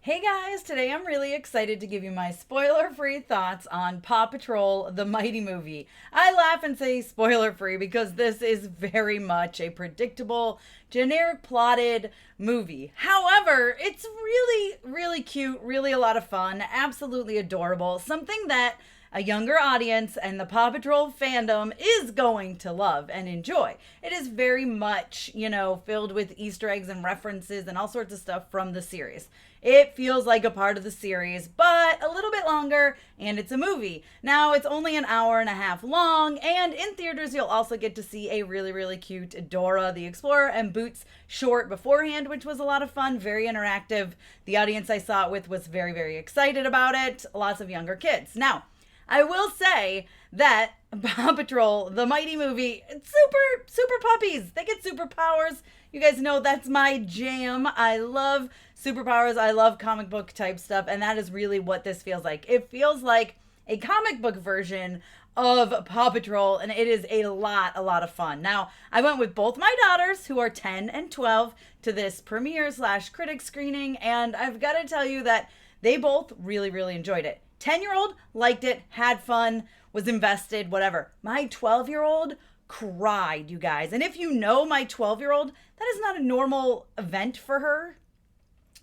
Hey guys, today I'm really excited to give you my spoiler-free thoughts on Paw Patrol, the Mighty Movie. I laugh and say spoiler-free because this is very much a predictable, generic plotted movie. However, it's really, really cute, really a lot of fun, absolutely adorable, something that a younger audience and the Paw Patrol fandom is going to love and enjoy. It is very much, filled with Easter eggs and references and all sorts of stuff from the series. It feels like a part of the series, but a little bit longer, and it's a movie. Now, it's only an hour and a half long, and in theaters, you'll also get to see a really, really cute Dora the Explorer and Boots short beforehand, which was a lot of fun, very interactive. The audience I saw it with was very, very excited about it. Lots of younger kids. Now, I will say that Paw Patrol, the Mighty Movie, it's super puppies. They get superpowers. You guys know that's my jam. I love superpowers. I love comic book type stuff, and that is really what this feels like. It feels like a comic book version of Paw Patrol, and it is a lot of fun. Now, I went with both my daughters, who are 10 and 12, to this premiere/critic screening, and I've got to tell you that they both really enjoyed it. 10-year-old liked it, had fun, was invested, whatever. My 12-year-old cried, you guys. And if you know my 12-year-old, that is not a normal event for her.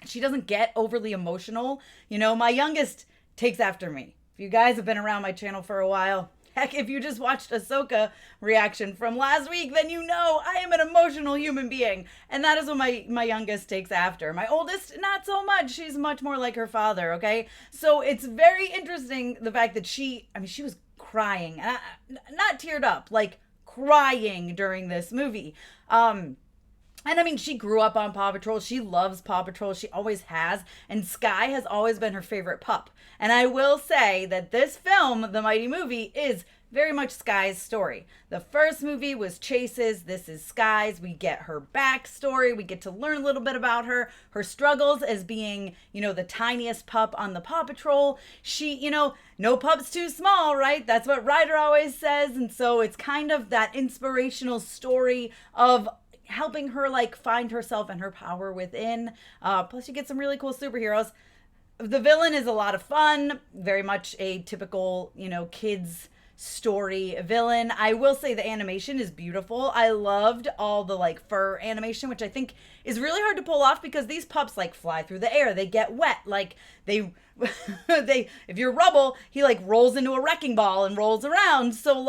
She doesn't get overly emotional. My youngest takes after me. If you guys have been around my channel for a while, heck, if you just watched Ahsoka reaction from last week, then you know I am an emotional human being. And that is what my youngest takes after. My oldest, not so much. She's much more like her father, okay? So it's very interesting, the fact that she was crying. Not teared up, like crying during this movie. And she grew up on Paw Patrol. She loves Paw Patrol. She always has. And Skye has always been her favorite pup. And I will say that this film, The Mighty Movie, is very much Skye's story. The first movie was Chase's. This is Skye's. We get her backstory. We get to learn a little bit about her struggles as being, the tiniest pup on the Paw Patrol. She, no pup's too small, right? That's what Ryder always says. And so it's kind of that inspirational story of helping her find herself and her power within. Plus you get some really cool superheroes. The villain is a lot of fun, very much a typical, kids story villain. I will say the animation is beautiful. I loved all the fur animation, which I think is really hard to pull off because these pups fly through the air. They get wet. They if you're Rubble, he rolls into a wrecking ball and rolls around. So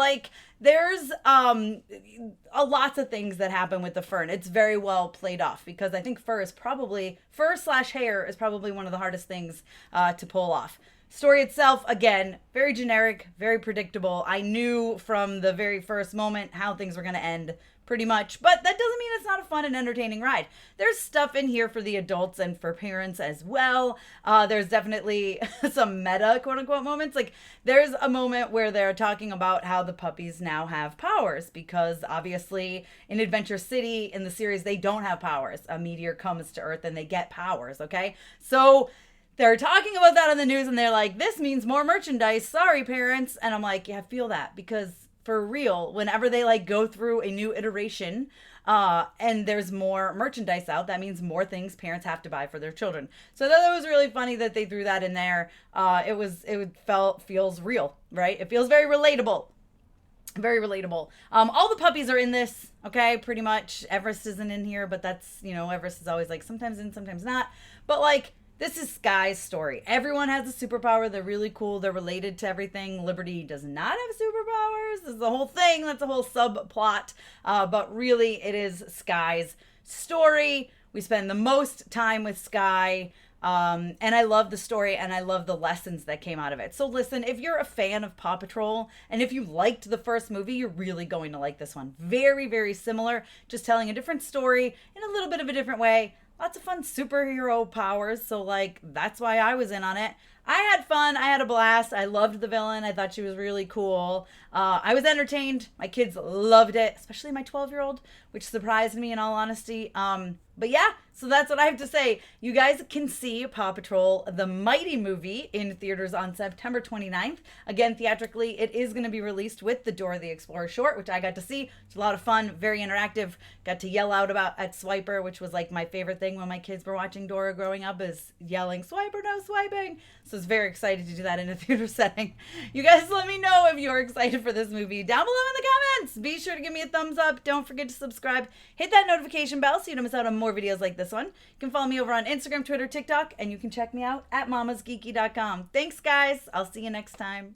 there's a lots of things that happen with the fur, and it's very well played off because I think fur/hair is probably one of the hardest things to pull off. Story itself, again, very generic, very predictable. I knew from the very first moment how things were going to end, pretty much. But that doesn't mean it's not a fun and entertaining ride. There's stuff in here for the adults and for parents as well. There's definitely some meta, quote-unquote, moments. There's a moment where they're talking about how the puppies now have powers because, obviously, in Adventure City, in the series, they don't have powers. A meteor comes to Earth and they get powers, okay? So they're talking about that on the news and they're like, this means more merchandise. Sorry, parents. And I'm like, yeah, I feel that because for real, whenever they go through a new iteration and there's more merchandise out, that means more things parents have to buy for their children. So that was really funny that they threw that in there. Feels real, right? It feels very relatable. Very relatable. All the puppies are in this, okay, pretty much. Everest isn't in here, but that's, Everest is always sometimes in, sometimes not. But this is Skye's story. Everyone has a superpower. They're really cool. They're related to everything. Liberty does not have superpowers. This is the whole thing. That's a whole subplot. But really, it is Skye's story. We spend the most time with Skye. And I love the story and I love the lessons that came out of it. So listen, if you're a fan of Paw Patrol and if you liked the first movie, you're really going to like this one. Very, very similar. Just telling a different story in a little bit of a different way. Lots of fun superhero powers, so that's why I was in on it. I had fun. I had a blast. I loved the villain. I thought she was really cool. I was entertained. My kids loved it, especially my 12-year-old, which surprised me in all honesty. But yeah, so that's what I have to say. You guys can see Paw Patrol, the Mighty movie, in theaters on September 29th. Again, theatrically, it is going to be released with the Dora the Explorer short, which I got to see. It's a lot of fun, very interactive. Got to yell out about at Swiper, which was like my favorite thing when my kids were watching Dora growing up, is yelling, "Swiper, no swiping." So I was very excited to do that in a theater setting. You guys let me know if you're excited for this movie down below in the comments. Be sure to give me a thumbs up. Don't forget to subscribe. Hit that notification bell so you don't miss out on more videos like this one. You can follow me over on Instagram, Twitter, TikTok, and you can check me out at mamasgeeky.com. Thanks, guys. I'll see you next time.